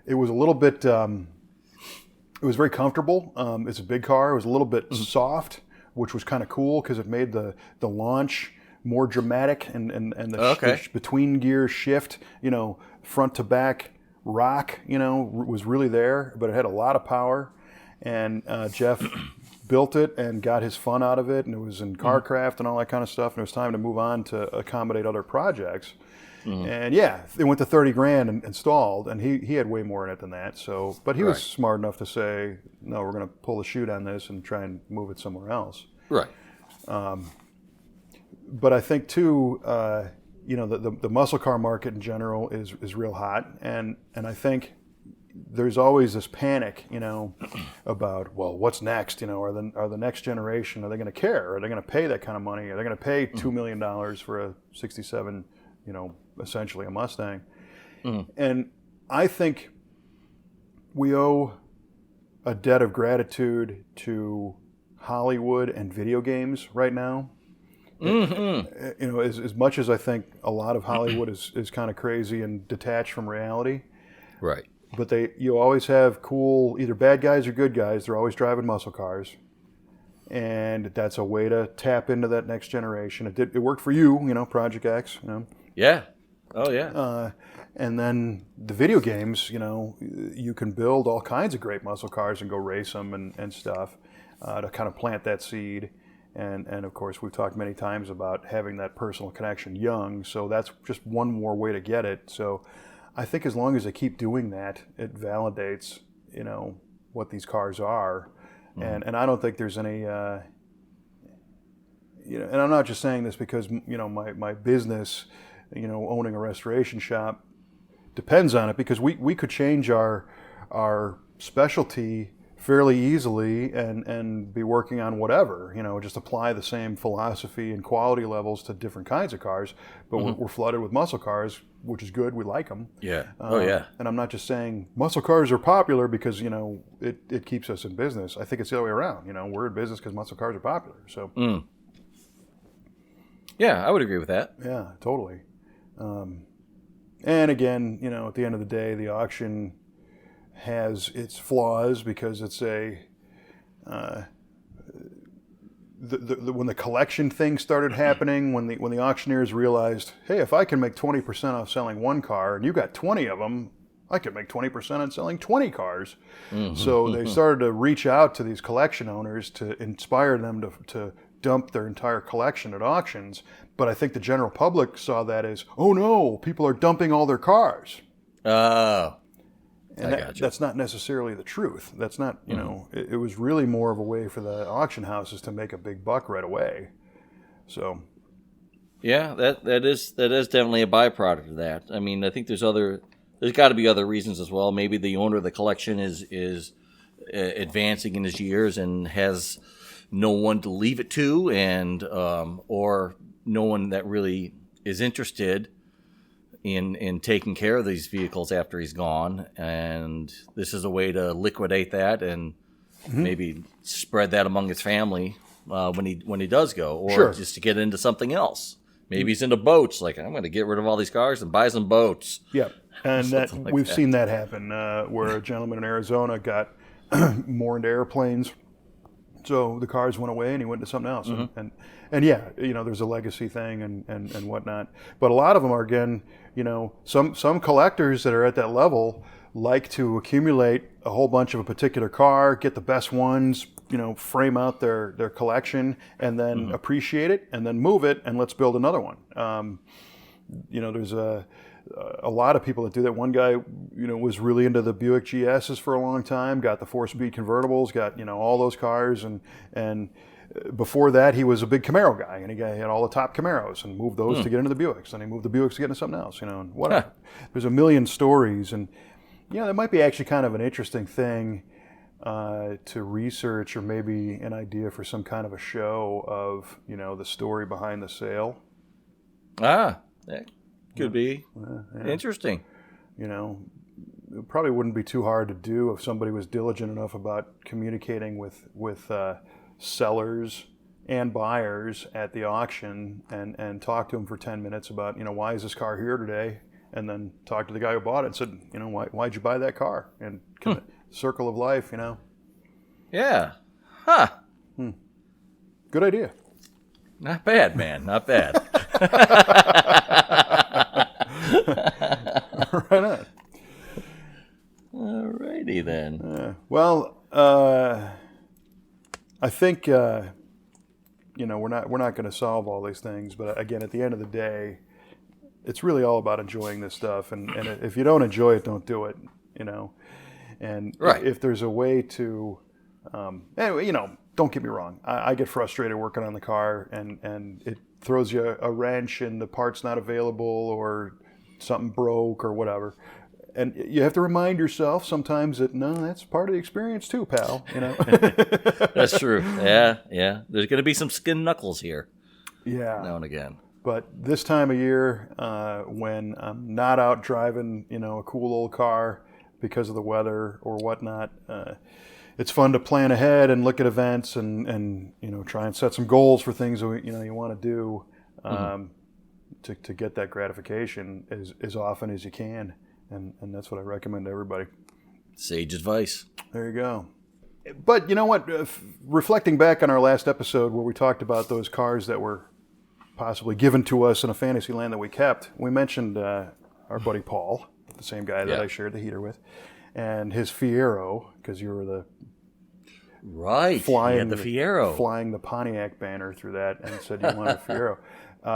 little bit... it was very comfortable. It's a big car. It was a little bit soft, which was kind of cool because it made the launch more dramatic and the between gear shift, front to back rock, was really there, but it had a lot of power. And Jeff built it and got his fun out of it, and it was in CarCraft and all that kind of stuff, and it was time to move on to accommodate other projects. And it went to $30,000 and installed, and he had way more in it than that. So, but he was smart enough to say, no, we're going to pull the chute on this and try and move it somewhere else. Right. But I think too, the muscle car market in general is real hot, and I think there's always this panic, about, well, what's next? Are the next generation, are they going to care? Are they going to pay that kind of money? Are they going to pay $2 million for a 67, essentially a Mustang? And I think we owe a debt of gratitude to Hollywood and video games right now. As much as I think a lot of Hollywood is kind of crazy and detached from reality. Right. But you always have cool, either bad guys or good guys. They're always driving muscle cars. And that's a way to tap into that next generation. It worked for you, Project X. Yeah. Oh, yeah. And then the video games, you can build all kinds of great muscle cars and go race them and stuff to kind of plant that seed. And of course, we've talked many times about having that personal connection young. So that's just one more way to get it. So I think as long as they keep doing that, it validates, what these cars are. And I don't think there's any, and I'm not just saying this because, my business, owning a restoration shop depends on it, because we could change our specialty fairly easily and be working on whatever, just apply the same philosophy and quality levels to different kinds of cars. But we're flooded with muscle cars, which is good. We like them. Yeah. And I'm not just saying muscle cars are popular because, it keeps us in business. I think it's the other way around. We're in business because muscle cars are popular. So. Yeah, I would agree with that. Yeah, totally. And again, at the end of the day, the auction has its flaws because it's when the collection thing started happening, when the auctioneers realized, hey, if I can make 20% off selling one car and you got 20 of them, I could make 20% on selling 20 cars. So they started to reach out to these collection owners to inspire them to dump their entire collection at auctions. But I think the general public saw that as, oh no, people are dumping all their cars. Oh, And that's not necessarily the truth. That's not, you know, it was really more of a way for the auction houses to make a big buck right away. So, yeah, that is definitely a byproduct of that. I mean, I think there's got to be other reasons as well. Maybe the owner of the collection is advancing in his years and has no one to leave it to, and or no one that really is interested in taking care of these vehicles after he's gone, and this is a way to liquidate that and maybe spread that among his family when he does go, or just to get into something else. Maybe he's into boats. Like, I'm going to get rid of all these cars and buy some boats. Yeah, and we've seen that happen where a gentleman in Arizona got more into airplanes, so the cars went away and he went to something else. And yeah, you know, there's a legacy thing and whatnot. But a lot of them are, again, you know, some collectors that are at that level like to accumulate a whole bunch of a particular car, get the best ones, you know, frame out their collection, and then appreciate it, and then move it, and let's build another one. You know, there's a lot of people that do that. One guy, you know, was really into the Buick GSs for a long time, got the 4-speed convertibles, got, you know, all those cars, and before that he was a big Camaro guy, and he had all the top Camaros and moved those to get into the Buicks, and he moved the Buicks to get into something else, you know, and whatever. There's a million stories, and you know, that might be actually kind of an interesting thing to research, or maybe an idea for some kind of a show of, you know, the story behind the sale. That could be interesting. You know, it probably wouldn't be too hard to do if somebody was diligent enough about communicating with sellers and buyers at the auction, and talk to them for 10 minutes about, you know, why is this car here today? And then talk to the guy who bought it and said, you know, why'd you buy that car? And kind of circle of life, you know. Yeah. Huh. Good idea. Not bad, man. Not bad. Right on. Alrighty then. Well, I think you know, we're not going to solve all these things, but again, at the end of the day, it's really all about enjoying this stuff, and if you don't enjoy it, don't do it, you know. And if there's a way to, anyway, you know, don't get me wrong, I get frustrated working on the car, and it throws you a wrench and the part's not available, or something broke or whatever. And you have to remind yourself sometimes that, no, that's part of the experience too, pal, you know. That's true. Yeah. There's going to be some skin knuckles here. Yeah. Now and again. But this time of year, when I'm not out driving, you know, a cool old car because of the weather or whatnot, it's fun to plan ahead and look at events and you know, try and set some goals for things that, you know, you want to do to get that gratification as often as you can. And that's what I recommend to everybody. Sage advice. There you go. But you know what? Reflecting back on our last episode where we talked about those cars that were possibly given to us in a fantasy land that we kept, we mentioned our buddy Paul, the same guy that I shared the heater with, and his Fiero, because you were the flying the Fiero, flying the Pontiac banner through that, and said you wanted a Fiero.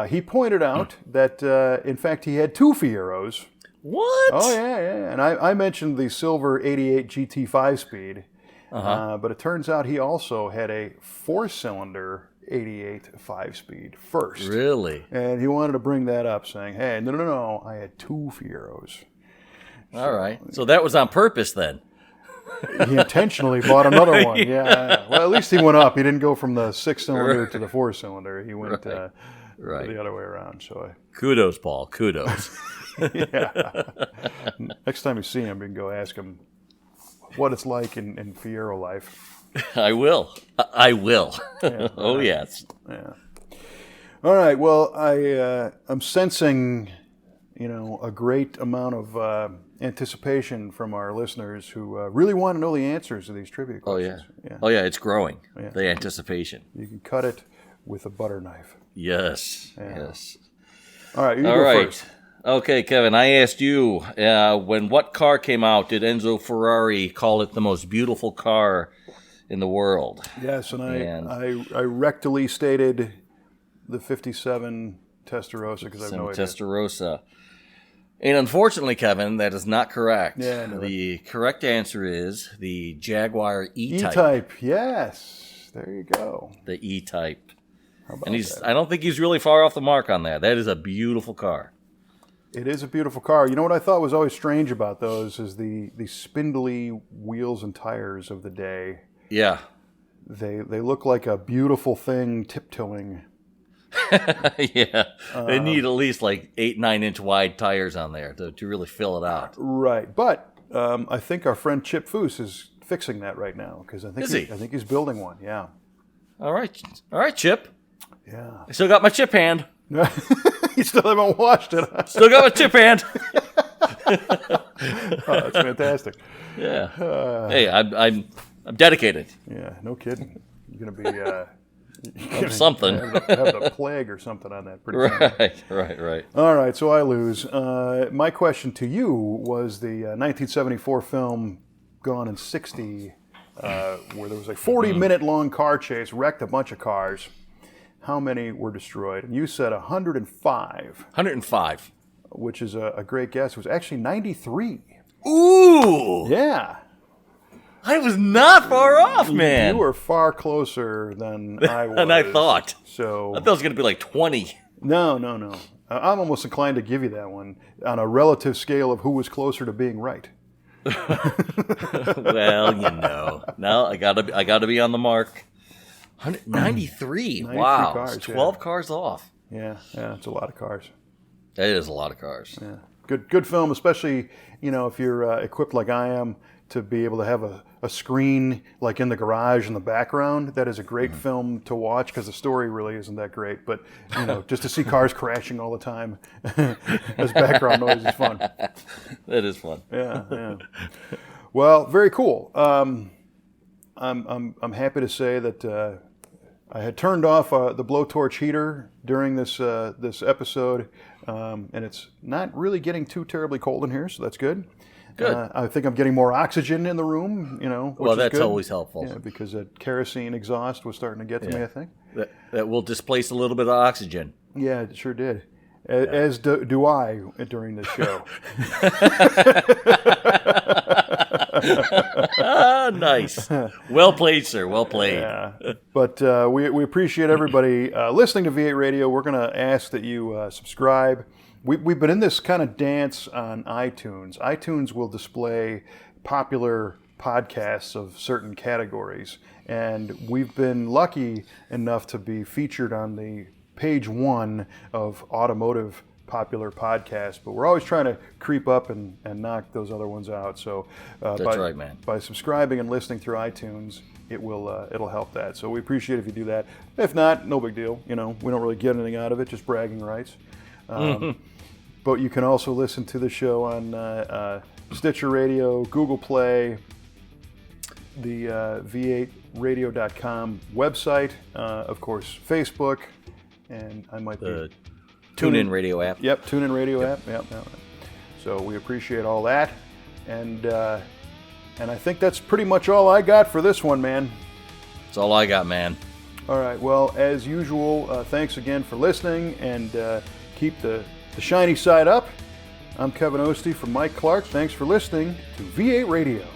He pointed out that in fact he had 2 Fieros. What? Oh yeah. And I mentioned the silver 88 GT 5-speed, but it turns out he also had a 4-cylinder 88 5-speed first. Really? And he wanted to bring that up, saying, hey, no, I had 2 Fieros. All right. So that was on purpose then. He intentionally bought another one. Yeah. Well, at least he went up. He didn't go from the 6-cylinder to the 4-cylinder. He went the other way around. So kudos, Paul. Kudos. Yeah. Next time you see him, you can go ask him what it's like in Fiero life. I will. Yeah, oh, yes. Yeah. All right. Well, I'm sensing, you know, a great amount of anticipation from our listeners who really want to know the answers to these trivia questions. Oh, yeah. It's growing. Yeah. The anticipation. You can cut it with a butter knife. Yes. All right. You go first. Okay, Kevin, I asked you, when what car came out did Enzo Ferrari call it the most beautiful car in the world. Yes, and And- I rectally stated the 57 Testarossa because I have no idea. Testarossa. And unfortunately, Kevin, that is not correct. Yeah, I know the correct answer is the Jaguar E-Type. E-Type, yes. There you go. The E-Type. How about And that? I don't think he's really far off the mark on that. That is a beautiful car. It is a beautiful car. You know what I thought was always strange about those is the spindly wheels and tires of the day. Yeah. They look like a beautiful thing tiptoeing. Yeah. They need at least like 8-9 inch wide tires on there to really fill it out. Right, but I think our friend Chip Foose is fixing that right now because I think he's building one. Yeah, All right, Chip. yeah. I still got my chip hand. You still haven't washed it. Huh? Still got my chip hand. Oh, that's fantastic. Yeah. Hey, I'm dedicated. Yeah, no kidding. You're gonna be Something. have the plague or something on that pretty soon. Right. All right, so I lose. My question to you was the 1974 film Gone in 60, where there was a 40-minute long car chase, wrecked a bunch of cars. How many were destroyed? And you said 105, 105. which is a great guess. It was actually 93. Ooh! Yeah. I was not far off, man. You were far closer than I was. And I thought. So I thought it was going to be like 20. No. I'm almost inclined to give you that one on a relative scale of who was closer to being right. Well, no, I gotta be on the mark. 193. Wow, cars, it's 12 cars off. Yeah, it's a lot of cars. That is a lot of cars. Yeah, good film, especially if you're equipped like I am to be able to have a screen like in the garage in the background. That is a great film to watch because the story really isn't that great, but just to see cars crashing all the time as background noise is fun. That is fun. Yeah. Well, very cool. I'm happy to say that I had turned off the blowtorch heater during this episode, and it's not really getting too terribly cold in here, so that's good. Good. I think I'm getting more oxygen in the room, which Well, is that's good. always helpful. Yeah, because that kerosene exhaust was starting to get to me, I think. That will displace a little bit of oxygen. Yeah, it sure did. As do I during this show. Nice. Well played, sir. Well played. Yeah. But we appreciate everybody listening to V8 Radio. We're going to ask that you subscribe. We've been in this kind of dance on iTunes. iTunes will display popular podcasts of certain categories. And we've been lucky enough to be featured on the page 1 of Automotive popular podcasts, but we're always trying to creep up and knock those other ones out. So That's right, man. By subscribing and listening through iTunes, it'll help that. So we appreciate if you do that. If not, no big deal. We don't really get anything out of it, just bragging rights. But you can also listen to the show on Stitcher Radio, Google Play, the v8radio.com website, of course, Facebook, and I might be... TuneIn Radio app. Yep, TuneIn Radio app. Yep. So we appreciate all that, and I think that's pretty much all I got for this one, man. That's all I got, man. All right. Well, as usual, thanks again for listening, and keep the shiny side up. I'm Kevin Oeste from Mike Clarke. Thanks for listening to V8 Radio.